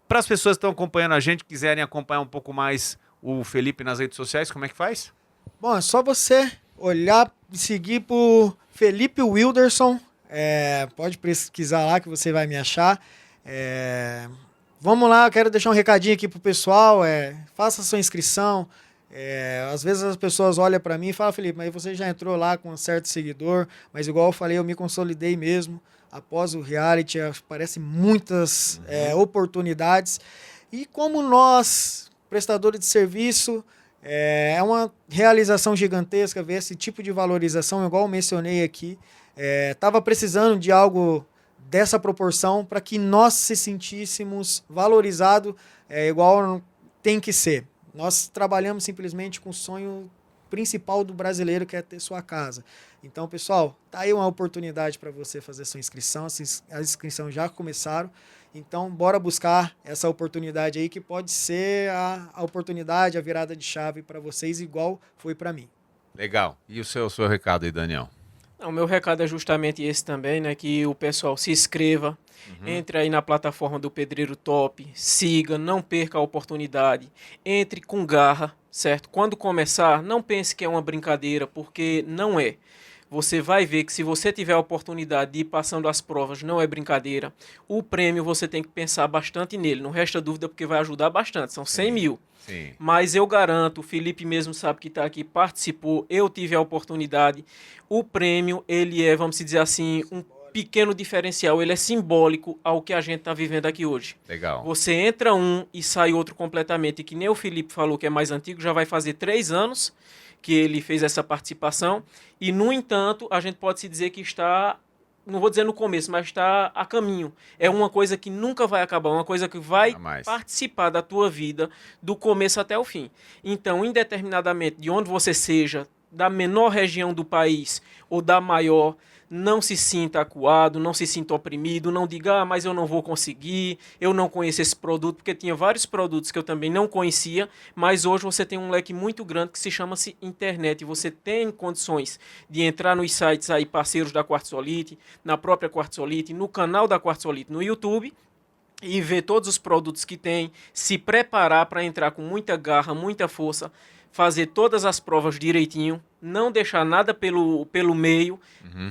Para as pessoas que estão acompanhando a gente, quiserem acompanhar um pouco mais o Felipe nas redes sociais, como é que faz? Bom, é só você olhar e seguir por Felipe Wilderson. Pode pesquisar lá que você vai me achar. Vamos lá, eu quero deixar um recadinho aqui pro pessoal. Faça a sua inscrição. Às vezes as pessoas olham para mim e falam, Felipe, mas você já entrou lá com um certo seguidor, mas igual eu falei, eu me consolidei mesmo. Após o reality, aparecem muitas oportunidades. E como nós, prestadores de serviço, é uma realização gigantesca ver esse tipo de valorização, igual eu mencionei aqui. Estava precisando de algo dessa proporção para que nós se sentíssemos valorizados igual tem que ser. Nós trabalhamos simplesmente com o sonho principal do brasileiro, que é ter sua casa. Então, pessoal, tá aí uma oportunidade para você fazer sua inscrição. As inscrições já começaram. Então, bora buscar essa oportunidade aí, que pode ser a oportunidade, a virada de chave para vocês, igual foi para mim. Legal. E o seu recado aí, Daniel? O meu recado é justamente esse também, né? Que o pessoal se inscreva, entre aí na plataforma do Pedreiro Top, siga, não perca a oportunidade, entre com garra, certo? Quando começar, não pense que é uma brincadeira, porque não é. Você vai ver que se você tiver a oportunidade de ir passando as provas, não é brincadeira. O prêmio você tem que pensar bastante nele, não resta dúvida, porque vai ajudar bastante, são 100 mil. Sim. Mas eu garanto, o Felipe mesmo sabe que está aqui, participou, eu tive a oportunidade. O prêmio, ele é, vamos dizer assim, um pequeno diferencial, ele é simbólico ao que a gente está vivendo aqui hoje. Legal. Você entra um e sai outro completamente, e que nem o Felipe falou que é mais antigo, já vai fazer 3 anos que ele fez essa participação, e no entanto, a gente pode se dizer que está, não vou dizer no começo, mas está a caminho. É uma coisa que nunca vai acabar, uma coisa que vai participar da tua vida, do começo até o fim. Então, indeterminadamente, de onde você seja, da menor região do país ou da maior, não se sinta acuado, não se sinta oprimido, não diga, mas eu não vou conseguir, eu não conheço esse produto, porque tinha vários produtos que eu também não conhecia, mas hoje você tem um leque muito grande que se chama-se internet, e você tem condições de entrar nos sites aí parceiros da Quartzolite, na própria Quartzolite, no canal da Quartzolite no YouTube, e ver todos os produtos que tem, se preparar para entrar com muita garra, muita força, fazer todas as provas direitinho, não deixar nada pelo meio,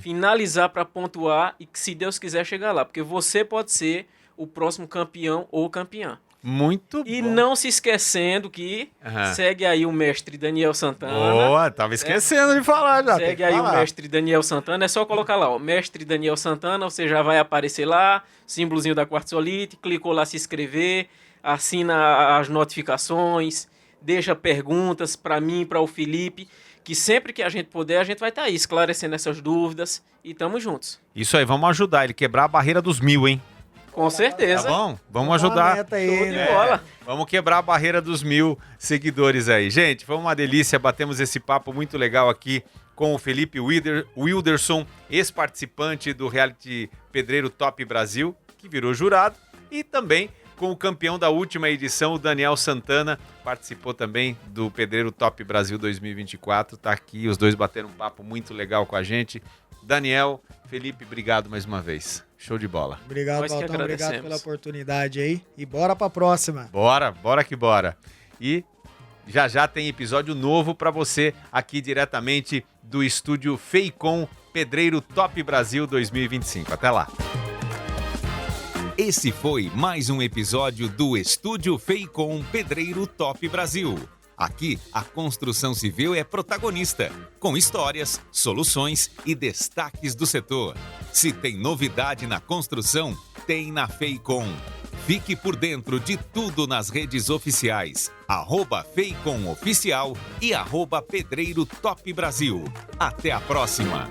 finalizar para pontuar e que, se Deus quiser, chegar lá. Porque você pode ser o próximo campeão ou campeã. Muito E bom. não se esquecendo que segue aí o mestre Daniel Santana. Boa, tava esquecendo de falar já. Segue aí o mestre Daniel Santana, é só colocar lá, ó, mestre Daniel Santana, você já vai aparecer lá, símbolozinho da Quartzolite, clicou lá se inscrever, assina as notificações, deixa perguntas para mim, para o Felipe, que sempre que a gente puder, a gente vai estar aí esclarecendo essas dúvidas e tamo juntos. Isso aí, vamos ajudar ele quebrar a barreira dos 1000, hein? Com certeza. Tá bom? Vamos ajudar. Meta aí, Show de né? bola. Vamos quebrar a barreira dos 1000 seguidores aí. Gente, foi uma delícia, batemos esse papo muito legal aqui com o Felipe Wilderson, ex-participante do reality Pedreiro Top Brasil, que virou jurado, e também com o campeão da última edição, o Daniel Santana, participou também do Pedreiro Top Brasil 2024, tá aqui, os dois bateram um papo muito legal com a gente. Daniel, Felipe, obrigado mais uma vez. Show de bola. Obrigado, Nós que Valtão. Obrigado agradecemos. pela oportunidade aí. E bora pra próxima. Bora que bora. E já tem episódio novo para você aqui diretamente do estúdio Feicom Pedreiro Top Brasil 2025. Até lá. Esse foi mais um episódio do Estúdio Feicom Pedreiro Top Brasil. Aqui, a construção civil é protagonista, com histórias, soluções e destaques do setor. Se tem novidade na construção, tem na Feicom. Fique por dentro de tudo nas redes oficiais, @Feicom Oficial e @Pedreiro Top Brasil. Até a próxima!